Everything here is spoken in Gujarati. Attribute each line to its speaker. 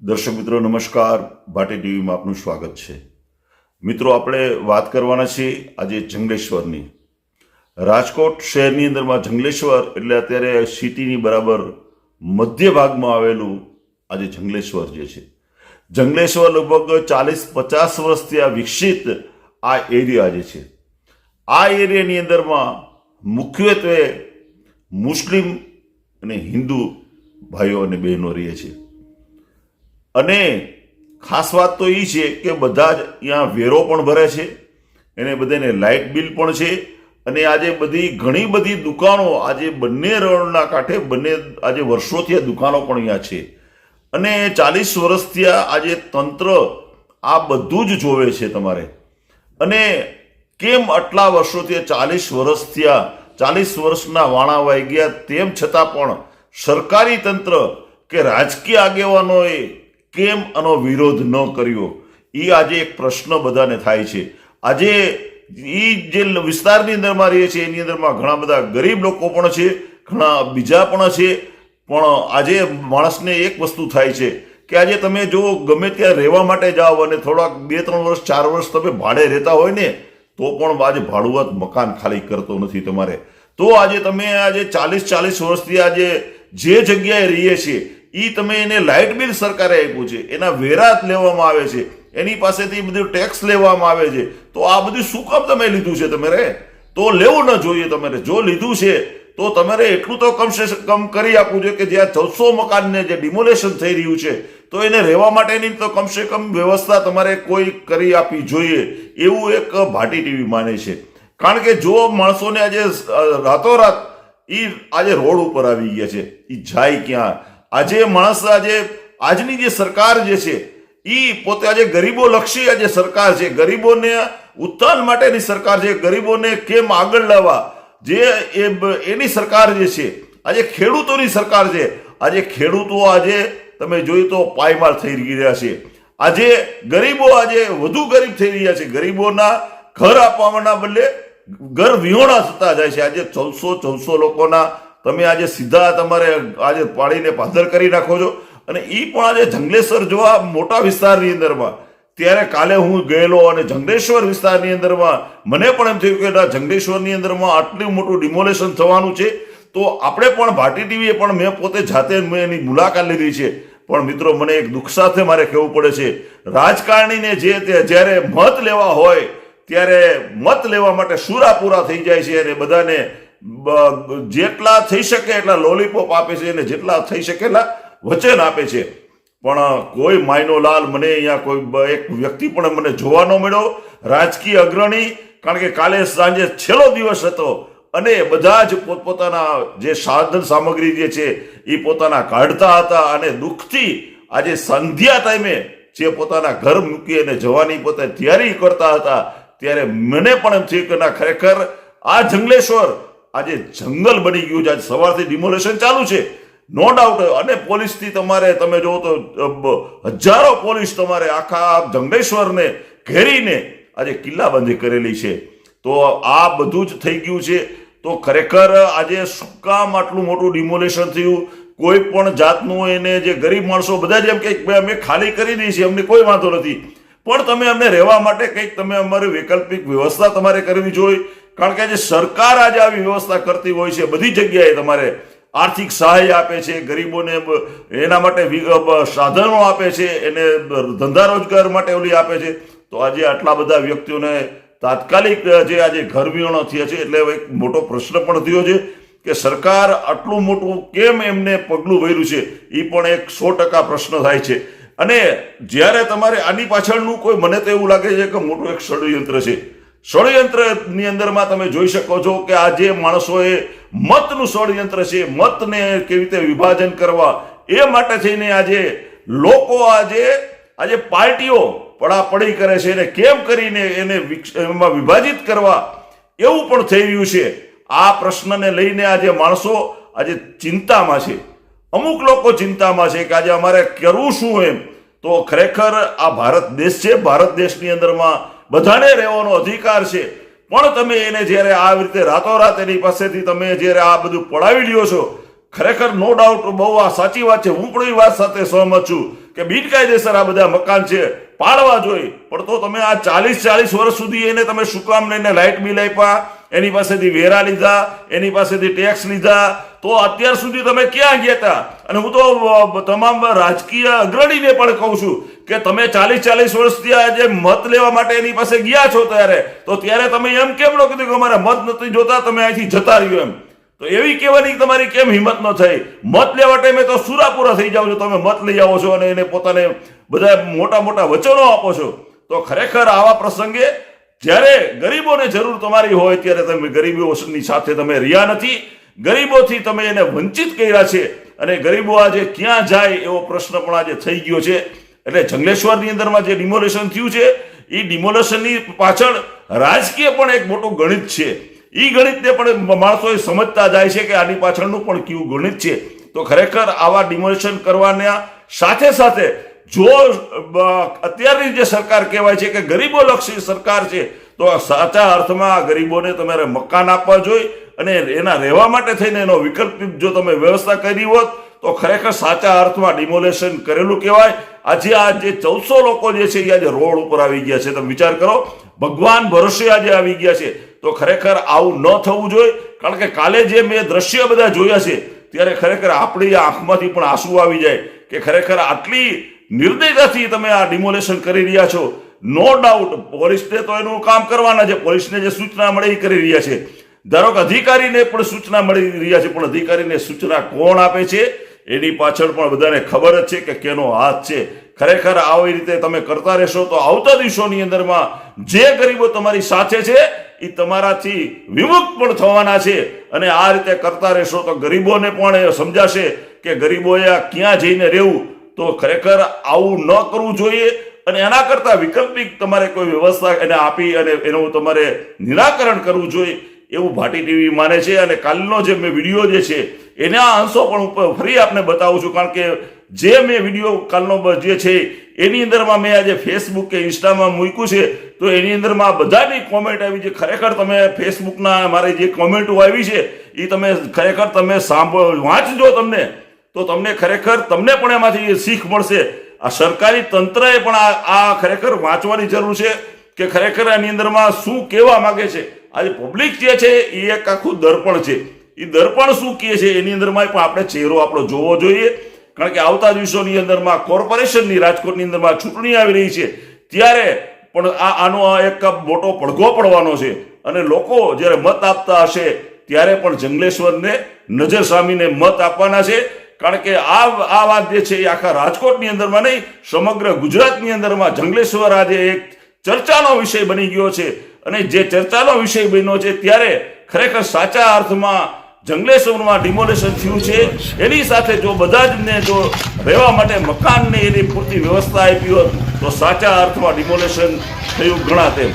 Speaker 1: દર્શક મિત્રો નમસ્કાર, ભાટી ટીવીમાં આપનું સ્વાગત છે। મિત્રો, આપણે વાત કરવાના છીએ આજે જંગલેશ્વરની। રાજકોટ શહેરની અંદરમાં જંગલેશ્વર એટલે અત્યારે સિટીની બરાબર મધ્ય ભાગમાં આવેલું આજે જંગલેશ્વર જે છે, જંગલેશ્વર લગભગ 40-50 વર્ષથી આ વિકસિત આ એરિયા જે છે, આ એરિયાની અંદરમાં મુખ્યત્વે મુસ્લિમ અને હિન્દુ ભાઈઓ અને બહેનો રહે છે। અને ખાસ વાત તો એ છે કે બધા જ અહીંયા વેરો પણ ભરે છે, એને બધાને લાઇટ બિલ પણ છે। અને આજે ઘણી બધી દુકાનો આજે બંને રણના કાંઠે આજે વર્ષોથી આ દુકાનો પણ અહીંયા છે। અને 40 વર્ષથી આજે તંત્ર આ બધું જ જોવે છે તમારે। અને કેમ આટલા વર્ષોથી 40 વર્ષથી 40 વર્ષના વાણા વાઈ ગયા તેમ છતાં પણ સરકારી તંત્ર કે રાજકીય આગેવાનોએ કેમ આનો વિરોધ ન કર્યો, એ આજે એક પ્રશ્ન બધાને થાય છે। આજે એ જે વિસ્તારની અંદરમાં રહે છે એની અંદરમાં ઘણા બધા ગરીબ લોકો પણ છે, ઘણા બીજા પણ છે। પણ આજે માણસને એક વસ્તુ થાય છે કે આજે તમે જો ગમે ત્યાં રહેવા માટે જાઓ અને થોડાક 2-3 વર્ષ 4 વર્ષ તમે ભાડે રહેતા હોય ને તો પણ આજે ભાડુઆત મકાન ખાલી કરતો નથી તમારે। તો આજે તમે આજે 40 વર્ષથી આજે જે જગ્યાએ રહીએ છીએ એ તમે એને લાઇટ બિલ સરકારે આપ્યું છે, એના વેરા લેવામાં આવે છે, એની પાસેથી બધું ટેક્સ લેવામાં આવે છે। તો આ બધું શું કામ તમે લીધું છે? તમારે તો લેવું ન જોઈએ। તમારે જો લીધું છે તો તમારે એટલું તો કમસે કમ કરી આપવું જોઈએ કે જ્યાં 1400 મકાનને જે ડિમોલેશન થઈ રહ્યું છે તો એને રહેવા માટેની તો કમસે કમ વ્યવસ્થા તમારે કોઈ કરી આપવી જોઈએ, એવું એક ભાટી ટીવી માને છે। કારણ કે જો માણસોને આજે રાતોરાત એ આજે રોડ ઉપર આવી ગયા છે, એ જાય ક્યાં? આજે માણસ આજની જે સરકાર જે છે એ પોતે આજે ગરીબો લક્ષી આજે સરકાર છે, ગરીબોને ઉત્થાન માટેની સરકાર છે, ગરીબોને કેમ આગળ લાવવા જે એની સરકાર જે છે, આજે ખેડૂતોની સરકાર છે। આજે ખેડૂતો આજે તમે જોયું તો પાયમાલ થઈ રહ્યા છે। આજે ગરીબો આજે વધુ ગરીબ થઈ રહ્યા છે, ગરીબોના ઘર આપવાના બદલે ઘર વિહોણા થતા જાય છે। આજે 1400 લોકોના તમે આજે સીધા તમારે આજે પાડીને પાધર કરી નાખો છો। અને એ પણ આજે જંગલેશ્વર જોવા મોટા વિસ્તારની અંદરમાં, ત્યારે કાલે હું ગયેલો અને જંગલેશ્વર વિસ્તારની અંદરમાં મને પણ એમ થયું કે જંગલેશ્વરની અંદરમાં આટલું મોટું ડિમોલેશન થવાનું છે તો આપણે પણ ભાટી ટીવીએ પણ મેં પોતે જાતે એની મુલાકાત લીધી છે। પણ મિત્રો, મને એક દુઃખ સાથે મારે કહેવું પડે છે, રાજકારણીને જ્યારે મત લેવા હોય ત્યારે મત લેવા માટે સુરાપુરા થઈ જાય છે અને બધાને જેટલા થઈ શકે એટલા લોલીપોપ આપે છે અને જેટલા થઈ શકે એટલા વચન આપે છે। પણ કોઈ માયનો લાલ મને અહીંયા કોઈ એક વ્યક્તિ પણ મને જોવા ન મળ્યો, રાજકીય અગ્રણી। કારણ કે કાલે સાંજે છેલ્લો દિવસ હતો અને બધા જ પોતપોતાના જે સાધન સામગ્રી જે છે એ પોતાના કાઢતા હતા અને દુઃખથી આજે સંધ્યા ટાઈમે જે પોતાના ઘર મૂકી અને જવાની પોતે તૈયારી કરતા હતા, ત્યારે મને પણ એમ થયું કે ના, ખરેખર આ જંગલેશ્વર આજે જંગલ બની ગયું છે। આજે સવારથી ડિમોલેશન ચાલુ છે, નો ડાઉટ। અને પોલીસથી તમે જોવો તો હજારો પોલીસ તમારે આખા જંગલેશ્વરને ઘેરીને આજે કિલ્લાબંધી કરેલી છે। તો આ બધું જ થઈ ગયું છે। તો ખરેખર આજે શું કામ આટલું મોટું ડિમોલેશન થયું? કોઈ પણ જાતનું એને જે ગરીબ માણસો બધા જ એમ કે અમે ખાલી કરી દઈએ છીએ, અમને કોઈ વાંધો નથી, પણ તમે અમને રહેવા માટે કંઈક તમે અમારી વૈકલ્પિક વ્યવસ્થા તમારે કરવી જોઈએ। કારણ કે આજે સરકાર આજે આવી વ્યવસ્થા કરતી હોય છે, બધી જગ્યાએ તમારે આર્થિક સહાય આપે છે, ગરીબોને એના માટે સાધનો આપે છે, એને ધંધા રોજગાર માટે ઓલી આપે છે। તો આજે આટલા બધા વ્યક્તિઓને તાત્કાલિક જે આજે ઘર વિહોણા થયા છે, એટલે એક મોટો પ્રશ્ન પણ થયો છે કે સરકાર આટલું મોટું કેમ એમને પગલું ભર્યું છે, એ પણ એક 100% પ્રશ્ન થાય છે। અને જ્યારે તમારે આની પાછળનું કોઈ, મને તો એવું લાગે છે કે મોટું એક ષડયંત્ર છે। ષડયંત્રની અંદરમાં તમે જોઈ શકો છો કે આ જે માણસોએ મતનું ષડયંત્ર છે, મતને કેવી રીતે વિભાજન કરવા એ માટે થઈને આજે લોકો આજે પાર્ટીઓ પડાપડી કરે છે અને કેમ કરીને એને એમાં વિભાજિત કરવા એવું પણ થઈ રહ્યું છે। આ પ્રશ્નને લઈને આજે માણસો આજે ચિંતામાં છે, અમુક લોકો ચિંતામાં છે કે આજે અમારે કરવું શું એમ। તો ખરેખર આ ભારત દેશ છે, ભારત દેશની અંદરમાં બધાને રહેવાનો અધિકાર છે, પણ તમે એને જ્યારે આ રીતે રાતોરાત એની પાસેથી તમે જ્યારે આ બધું પડાવી લ્યો છો, ખરેખર નો ડાઉટ બહુ આ સાચી વાત છે, હું પણ એ વાત સાથે સહમત છું કે બિનકાયદેસર આ બધા મકાન છે પાડવા જોઈએ, પણ તો તમે આ 40 વર્ષ સુધી એને તમે શું કામ લઈને લાઇટ બિલ આપ્યા, એની પાસેથી વેરા લીધા, એની પાસેથી ટેક્સ લીધા, તો અત્યાર સુધી તમે ક્યાં ગયા હતા? અને હું તો તમામ રાજકીય અગ્રણીને પણ કહું છું કે તમે 40 વર્ષથી આજે મત લેવા માટે એની પાસે ગયા છો ત્યારે તમે એમ કેમ ન કીધું કે અમારે મત નથી જોતા, તમે અહીંથી જતા રહ્યો એમ? તો એવી કહેવાની તમારી કેમ હિંમત ન થઈ? મત લેવા ટાઈમે તો સુરાપુરા થઈ જાવ છો, તમે મત લઈ આવો છો અને એને પોતાને બધા મોટા મોટા વચનો આપો છો. તો ખરેખર આવા પ્રસંગે જ્યારે ગરીબોને જરૂર તમારી હોય ત્યારે તમે ગરીબોની સાથે તમે રહ્યા નથી, ગરીબોથી તમે એને વંચિત કર્યા છે, અને ગરીબો આજે ક્યાં જાય એવો પ્રશ્ન પણ આજે થઈ ગયો છે. એટલે જંગલેશ્વરની અંદરમાં જે ડિમોલેશન થયું છે એ ડિમોલેશનની પાછળ રાજકીય પણ એક મોટું ગણિત છે. એ ગણિતને પણ માણસો સમજતા જાય છે કે આની પાછળનું પણ કેવું ગણિત છે. તો ખરેખર આવા ડિમોલેશન કરવાના સાથે સાથે જો અત્યારની જે સરકાર કહેવાય છે કે ગરીબો લક્ષી સરકાર છે, તો સાચા અર્થમાં ગરીબોને તમારે મકાન આપવા જોઈએ અને એના રહેવા માટે થઈને એનો વિકલ્પ જો તમે વ્યવસ્થા કરી હોત તો ખરેખર સાચા અર્થમાં ડિમોલેશન કરેલું કહેવાય. આજે આ જે 1400 લોકો જે છે એ આજે રોડ ઉપર આવી ગયા છે. તમે વિચાર કરો, ભગવાન ભરોસે આજે આવી ગયા છે. તો ખરેખર આવું ન થવું જોઈએ, કારણ કે કાલે જે મેં દ્રશ્ય બધા જોયા છે ત્યારે ખરેખર આપણી આંખમાંથી પણ આંસુ આવી જાય કે ખરેખર આટલી નિર્દયતાથી તમે આ ડિમોલેશન કરી રહ્યા છો. નો ડાઉટ પોલીસને તો એનું કામ કરવાના છે, પોલીસને જે સૂચના મળે એ કરી રહ્યા છે. ધારો કે અધિકારીને પણ સૂચના મળી રહ્યા છે, પણ અધિકારીને સૂચના કોણ આપે છે એની પાછળ પણ બધાને ખબર જ છે કે કેનો હાથ છે. ખરેખર આવી રીતે તમે કરતા રહેશો તો આવતા દિવસોની અંદરમાં જે ગરીબો તમારી સાથે છે એ તમારાથી વિમુખ પણ થવાના છે, અને આ રીતે કરતા રહેશો તો ગરીબોને પણ સમજાશે કે ગરીબોએ આ ક્યાં જઈને રહેવું. તો ખરેખર આવું ન કરવું જોઈએ, અને એના કરતા વિકલ્પિક તમારે કોઈ વ્યવસ્થા એને આપી અને એનું તમારે નિરાકરણ કરવું જોઈએ એવું ભાટી ટીવી માને છે. અને કાલનો જે મેં વિડીયો જે છે એના અંશો પણ ઉપર ફરી આપને બતાવું છું, કારણ કે જે મેં વિડીયો કાલનો જે છે એની અંદરમાં મેં આજે ફેસબુક કે ઇન્સ્ટામાં મૂક્યું છે, તો એની અંદરમાં બધાની કોમેન્ટ આવી છે. ખરેખર તમે ફેસબુકના મારી જે કોમેન્ટો આવી છે એ તમે ખરેખર તમે વાંચજો તો તમને ખરેખર તમને પણ એમાંથી શીખ મળશે. આ સરકારી તંત્રએ પણ આ ખરેખર વાંચવાની જરૂર છે કે ખરેખર આની અંદરમાં શું કહેવા માંગે છે. આજે પબ્લિક જે છે એ એક આખું દર્પણ છે, એ દર્પણ શું કહે છે એની અંદરમાં પણ આપણે ચહેરો આપણો જોવો જોઈએ, કારણ કે આવતા દિવસોની અંદરમાં કોર્પોરેશનની રાજકોટની અંદરમાં ચૂંટણી આવી રહી છે ત્યારે પણ આનો એક મોટો પડઘો પડવાનો છે, અને લોકો જ્યારે મત આપતા હશે ત્યારે પણ જંગલેશ્વરને નજર સામીને મત આપવાના છે. કારણ કે આ વાત જે છે એ આખા રાજકોટની અંદરમાં નહીં, સમગ્ર ગુજરાતની અંદરમાં જંગલેશ્વર આજે એક ચર્ચાનો વિષય બની ગયો છે. અને જે ચર્ચાનો વિષય બન્યો છે ત્યારે ખરેખર સાચા અર્થમાં જંગલેશ્વરમાં ડિમોલેશન થયું છે, એની સાથે જો બધા જ ને જો રહેવા માટે મકાનને એની પૂરતી વ્યવસ્થા આપી હોત તો સાચા અર્થમાં ડિમોલેશન થયું ગણાત એમ.